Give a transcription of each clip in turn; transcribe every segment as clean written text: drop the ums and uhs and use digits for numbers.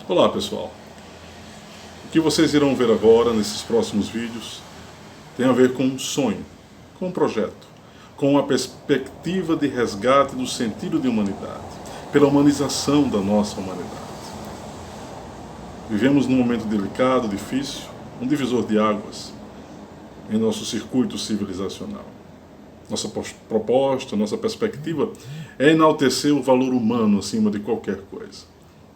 Olá pessoal, o que vocês irão ver agora nesses próximos vídeos tem a ver com um sonho, com um projeto, com uma perspectiva de resgate do sentido de humanidade, pela humanização da nossa humanidade. Vivemos num momento delicado, difícil, um divisor de águas em nosso circuito civilizacional. Nossa proposta, nossa perspectiva é enaltecer o valor humano acima de qualquer coisa.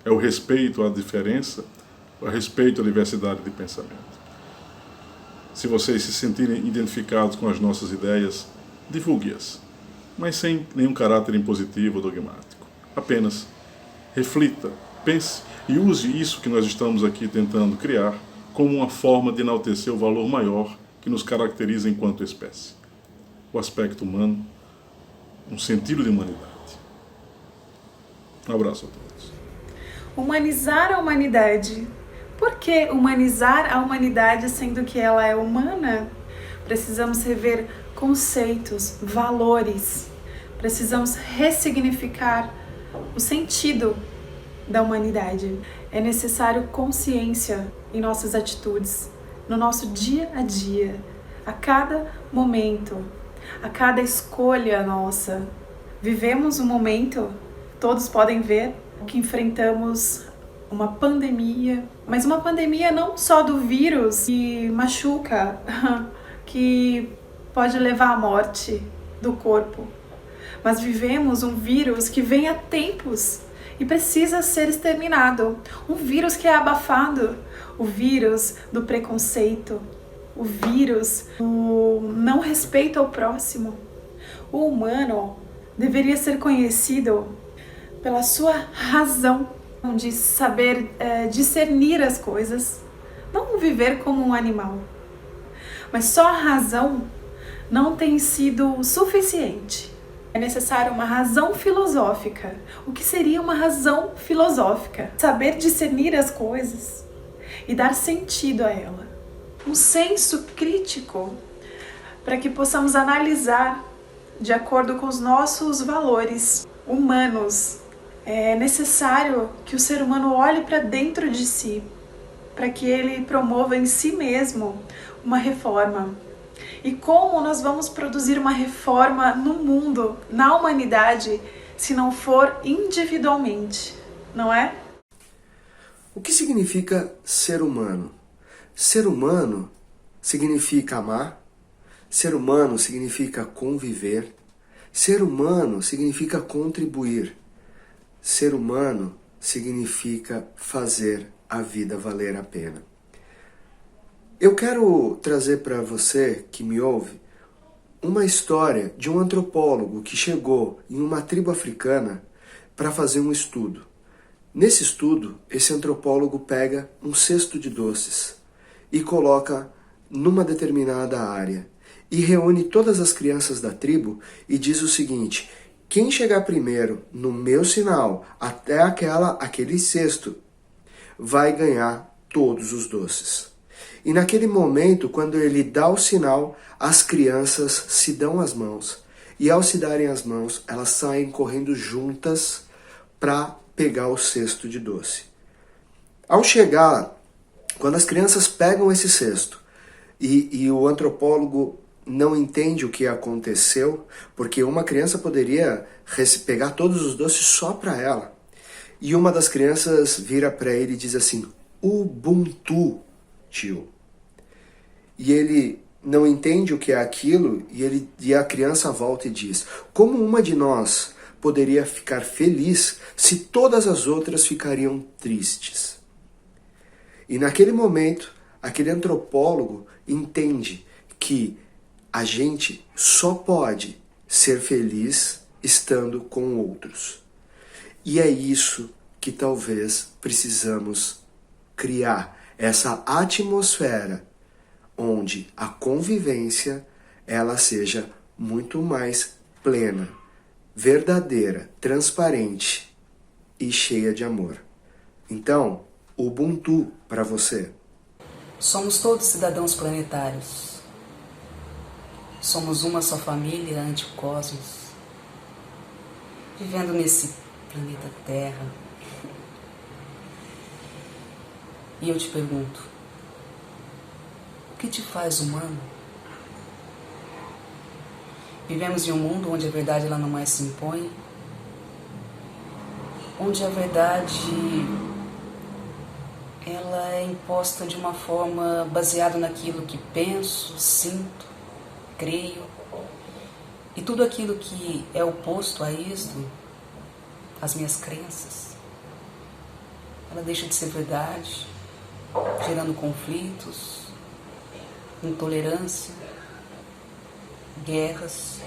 É o respeito à diferença, o respeito à diversidade de pensamento. Se vocês se sentirem identificados com as nossas ideias, divulgue-as, mas sem nenhum caráter impositivo ou dogmático. Apenas reflita, pense e use isso que nós estamos aqui tentando criar como uma forma de enaltecer o valor maior que nos caracteriza enquanto espécie. O aspecto humano, um sentido de humanidade. Um abraço a todos. Humanizar a humanidade. Por que humanizar a humanidade sendo que ela é humana? Precisamos rever conceitos, valores. Precisamos ressignificar o sentido da humanidade. É necessário consciência em nossas atitudes, no nosso dia a dia, a cada momento, a cada escolha nossa. Vivemos um momento, todos podem ver, que enfrentamos uma pandemia, mas uma pandemia não só do vírus que machuca, que pode levar à morte do corpo, mas vivemos um vírus que vem há tempos e precisa ser exterminado. Um vírus que é abafado, o vírus do preconceito, o vírus do não respeito ao próximo. O humano deveria ser conhecido pela sua razão, de saber discernir as coisas, não viver como um animal. Mas só a razão não tem sido suficiente. É necessária uma razão filosófica. O que seria uma razão filosófica? Saber discernir as coisas e dar sentido a ela. Um senso crítico para que possamos analisar de acordo com os nossos valores humanos. É necessário que o ser humano olhe para dentro de si, para que ele promova em si mesmo uma reforma. E como nós vamos produzir uma reforma no mundo, na humanidade, se não for individualmente, não é? O que significa ser humano? Ser humano significa amar, ser humano significa conviver, ser humano significa contribuir. Ser humano significa fazer a vida valer a pena. Eu quero trazer para você que me ouve uma história de um antropólogo que chegou em uma tribo africana para fazer um estudo. Nesse estudo, esse antropólogo pega um cesto de doces e coloca numa determinada área e reúne todas as crianças da tribo e diz o seguinte: quem chegar primeiro no meu sinal até aquele cesto vai ganhar todos os doces. E naquele momento, quando ele dá o sinal, as crianças se dão as mãos. E ao se darem as mãos, elas saem correndo juntas para pegar o cesto de doce. Ao chegar, quando as crianças pegam esse cesto e o antropólogo não entende o que aconteceu, porque uma criança poderia pegar todos os doces só para ela. E uma das crianças vira para ele e diz assim: Ubuntu, tio. E ele não entende o que é aquilo e a criança volta e diz: como uma de nós poderia ficar feliz se todas as outras ficariam tristes? E naquele momento, aquele antropólogo entende que a gente só pode ser feliz estando com outros. E é isso que talvez precisamos criar, essa atmosfera onde a convivência ela seja muito mais plena, verdadeira, transparente e cheia de amor. Então, Ubuntu para você. Somos todos cidadãos planetários. Somos uma só família ante o cosmos, vivendo nesse planeta Terra. E eu te pergunto, o que te faz humano? Vivemos em um mundo onde a verdade ela não mais se impõe, onde a verdade ela é imposta de uma forma baseada naquilo que penso, sinto, creio. E tudo aquilo que é oposto a isto, as minhas crenças, ela deixa de ser verdade, gerando conflitos, intolerância, guerras.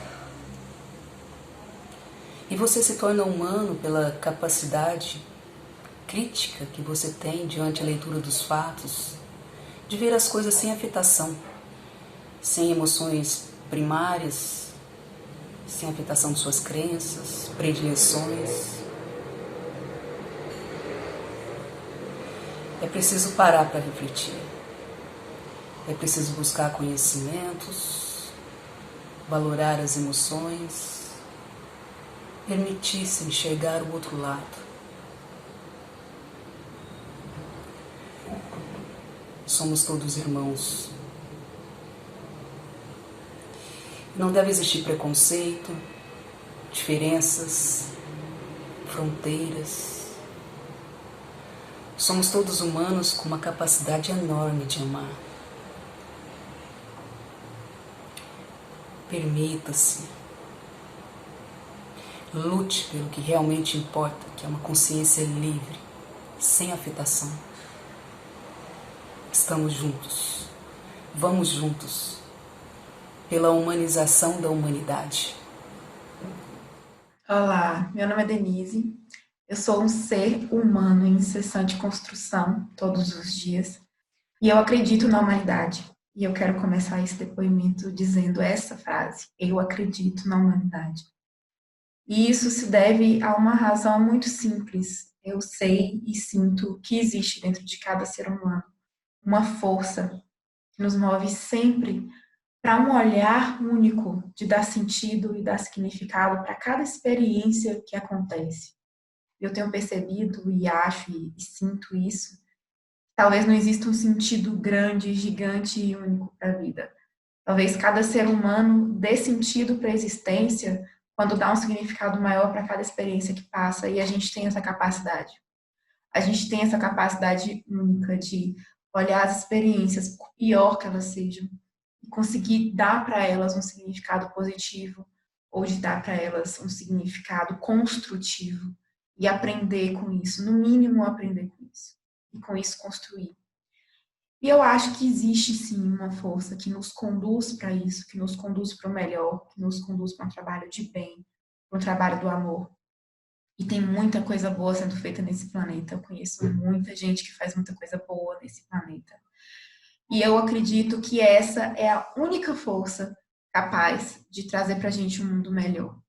E você se torna humano pela capacidade crítica que você tem diante a leitura dos fatos, de ver as coisas sem afetação, sem emoções primárias, sem afetação de suas crenças, predileções. É preciso parar para refletir. É preciso buscar conhecimentos, valorar as emoções, permitir-se enxergar o outro lado. Somos todos irmãos. Não deve existir preconceito, diferenças, fronteiras. Somos todos humanos com uma capacidade enorme de amar. Permita-se. Lute pelo que realmente importa, que é uma consciência livre, sem afetação. Estamos juntos. Vamos juntos. Pela humanização da humanidade. Olá, meu nome é Denise. Eu sou um ser humano em incessante construção todos os dias e eu acredito na humanidade. E eu quero começar esse depoimento dizendo essa frase: eu acredito na humanidade. E isso se deve a uma razão muito simples. Eu sei e sinto que existe dentro de cada ser humano uma força que nos move sempre para um olhar único de dar sentido e dar significado para cada experiência que acontece. Eu tenho percebido e acho e sinto isso. Talvez não exista um sentido grande, gigante e único para a vida. Talvez cada ser humano dê sentido para a existência quando dá um significado maior para cada experiência que passa, e a gente tem essa capacidade. A gente tem essa capacidade única de olhar as experiências, por pior que elas sejam, e conseguir dar para elas um significado positivo ou de dar para elas um significado construtivo e aprender com isso, no mínimo aprender com isso, e com isso construir. E eu acho que existe sim uma força que nos conduz para isso, que nos conduz para o melhor, que nos conduz para um trabalho de bem, para um trabalho do amor. E tem muita coisa boa sendo feita nesse planeta. Eu conheço muita gente que faz muita coisa boa nesse planeta. E eu acredito que essa é a única força capaz de trazer para a gente um mundo melhor.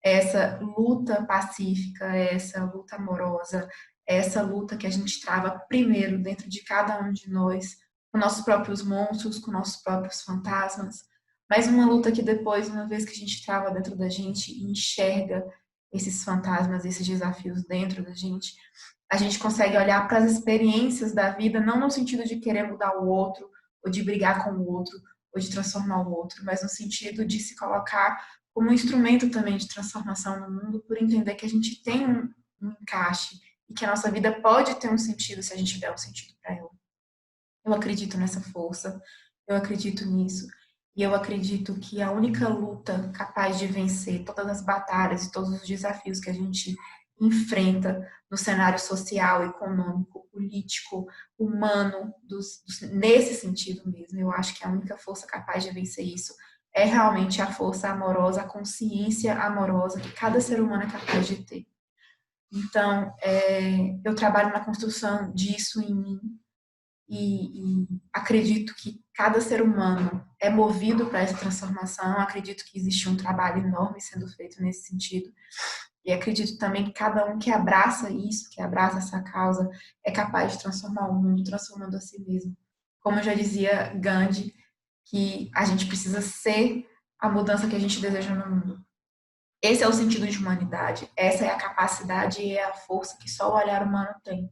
Essa luta pacífica, essa luta amorosa, essa luta que a gente trava primeiro dentro de cada um de nós, com nossos próprios monstros, com nossos próprios fantasmas, mas uma luta que depois, uma vez que a gente trava dentro da gente e enxerga esses fantasmas, esses desafios dentro da gente, a gente consegue olhar para as experiências da vida, não no sentido de querer mudar o outro, ou de brigar com o outro, ou de transformar o outro, mas no sentido de se colocar como um instrumento também de transformação no mundo, por entender que a gente tem um encaixe e que a nossa vida pode ter um sentido se a gente der um sentido para ela. Eu acredito nessa força, eu acredito nisso, e eu acredito que a única luta capaz de vencer todas as batalhas e todos os desafios que a gente enfrenta no cenário social, econômico, político, humano, nesse sentido mesmo, eu acho que a única força capaz de vencer isso é realmente a força amorosa, a consciência amorosa que cada ser humano é capaz de ter. Então, eu trabalho na construção disso em mim e acredito que cada ser humano é movido para essa transformação, acredito que existe um trabalho enorme sendo feito nesse sentido e acredito também que cada um que abraça isso, que abraça essa causa, é capaz de transformar o mundo, transformando a si mesmo. Como eu já dizia Gandhi, que a gente precisa ser a mudança que a gente deseja no mundo. Esse é o sentido de humanidade, essa é a capacidade e é a força que só o olhar humano tem.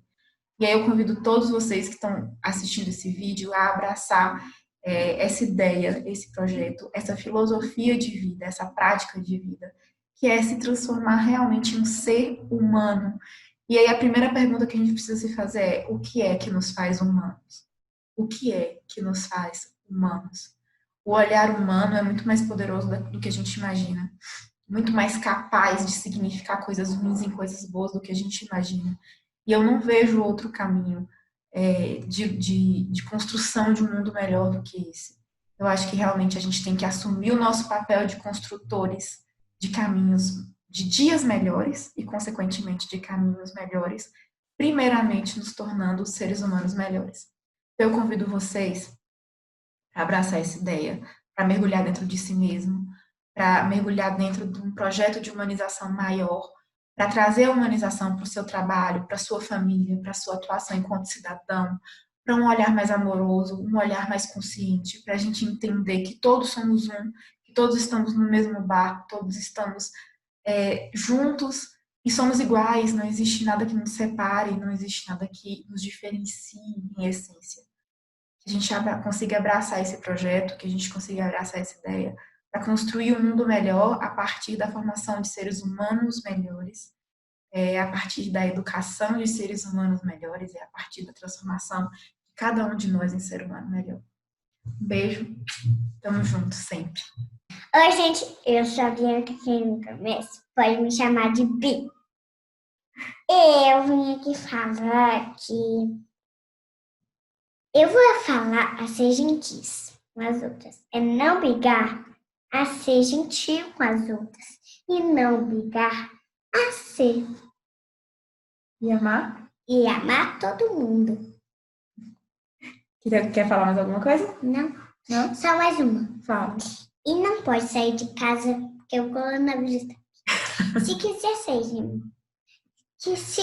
E aí eu convido todos vocês que estão assistindo esse vídeo a abraçar essa ideia, esse projeto, essa filosofia de vida, essa prática de vida, que é se transformar realmente em um ser humano. E aí a primeira pergunta que a gente precisa se fazer é: o que é que nos faz humanos? O que é que nos faz humanos? O olhar humano é muito mais poderoso do que a gente imagina, muito mais capaz de significar coisas ruins em coisas boas do que a gente imagina. E eu não vejo outro caminho de construção de um mundo melhor do que esse. Eu acho que realmente a gente tem que assumir o nosso papel de construtores de caminhos, de dias melhores e, consequentemente, de caminhos melhores, primeiramente nos tornando seres humanos melhores. Então, eu convido vocês a abraçar essa ideia, para mergulhar dentro de si mesmo, para mergulhar dentro de um projeto de humanização maior, para trazer a humanização para o seu trabalho, para a sua família, para a sua atuação enquanto cidadão, para um olhar mais amoroso, um olhar mais consciente, para a gente entender que todos somos um, que todos estamos no mesmo barco, todos estamos juntos e somos iguais, não existe nada que nos separe, não existe nada que nos diferencie em essência. Que a gente consiga abraçar esse projeto, que a gente consiga abraçar essa ideia, para construir um mundo melhor a partir da formação de seres humanos melhores, a partir da educação de seres humanos melhores, a partir da transformação de cada um de nós em ser humano melhor. Um beijo, tamo junto sempre. Oi, gente, eu sou a Bianca aqui no começo, pode me chamar de Bi. Eu vim aqui falar que eu vou falar a ser gentis com as outras. É não brigar a ser gentil com as outras. E não brigar a ser. E amar? E amar todo mundo. Quer falar mais alguma coisa? Não. Não? Só mais uma. Fala. E não pode sair de casa porque o coronavírus está aqui. Se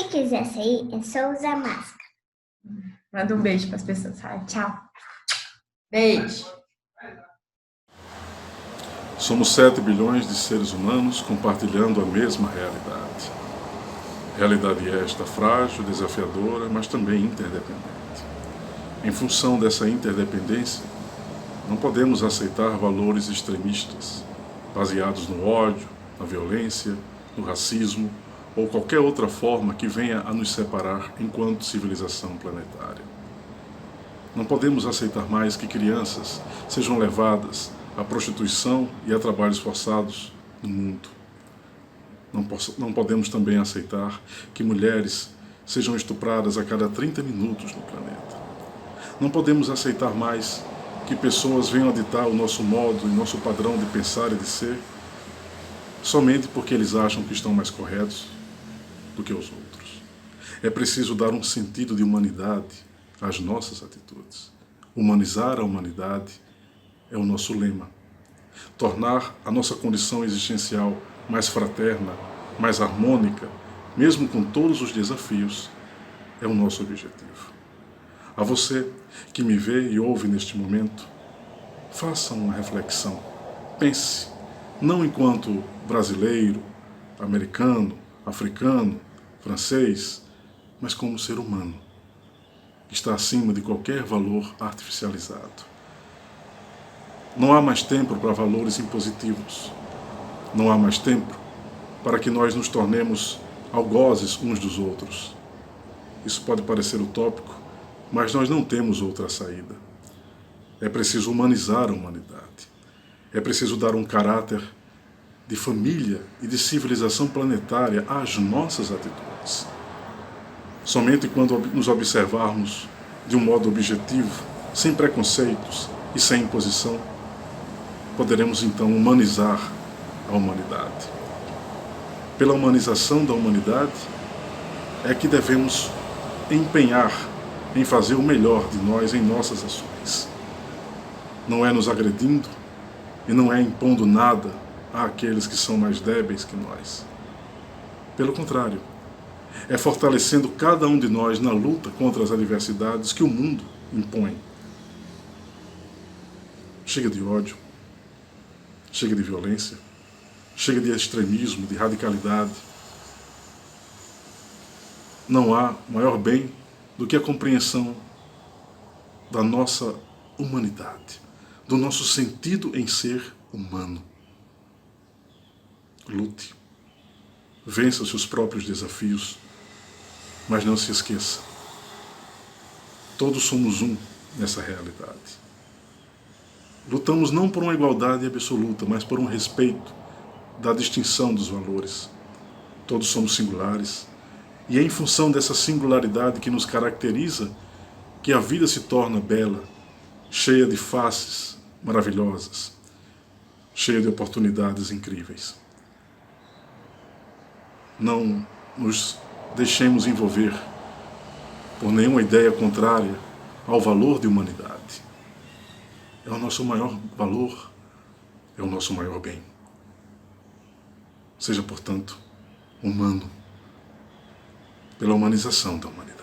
quiser sair, é só usar máscara. Manda um beijo para as pessoas. Ai, Tchau. beijo. Somos 7 bilhões de seres humanos compartilhando a mesma realidade. Realidade esta frágil, desafiadora, mas também interdependente. Em função dessa interdependência, não podemos aceitar valores extremistas, baseados no ódio, na violência, no racismo ou qualquer outra forma que venha a nos separar enquanto civilização planetária. Não podemos aceitar mais que crianças sejam levadas à prostituição e a trabalhos forçados no mundo. Não podemos também aceitar que mulheres sejam estupradas a cada 30 minutos no planeta. Não podemos aceitar mais que pessoas venham a ditar o nosso modo e nosso padrão de pensar e de ser somente porque eles acham que estão mais corretos do que os outros. É preciso dar um sentido de humanidade às nossas atitudes. Humanizar a humanidade é o nosso lema. Tornar a nossa condição existencial mais fraterna, mais harmônica, mesmo com todos os desafios, é o nosso objetivo. A você que me vê e ouve neste momento, faça uma reflexão. Pense, não enquanto brasileiro, americano, africano, francês, mas como ser humano, que está acima de qualquer valor artificializado. Não há mais tempo para valores impositivos. Não há mais tempo para que nós nos tornemos algozes uns dos outros. Isso pode parecer utópico, mas nós não temos outra saída. É preciso humanizar a humanidade. É preciso dar um caráter de família e de civilização planetária às nossas atitudes. Somente quando nos observarmos de um modo objetivo, sem preconceitos e sem imposição, poderemos então humanizar a humanidade. Pela humanização da humanidade é que devemos empenhar em fazer o melhor de nós em nossas ações. Não é nos agredindo e não é impondo nada àqueles que são mais débeis que nós. Pelo contrário, é fortalecendo cada um de nós na luta contra as adversidades que o mundo impõe. Chega de ódio, chega de violência, chega de extremismo, de radicalidade. Não há maior bem do que a compreensão da nossa humanidade, do nosso sentido em ser humano. Lute, vença os seus próprios desafios, mas não se esqueça, todos somos um nessa realidade. Lutamos não por uma igualdade absoluta, mas por um respeito da distinção dos valores. Todos somos singulares, e é em função dessa singularidade que nos caracteriza que a vida se torna bela, cheia de faces maravilhosas, cheia de oportunidades incríveis. Não nos deixemos envolver por nenhuma ideia contrária ao valor de humanidade. É o nosso maior valor, é o nosso maior bem. Seja, portanto, humano, pela humanização da humanidade.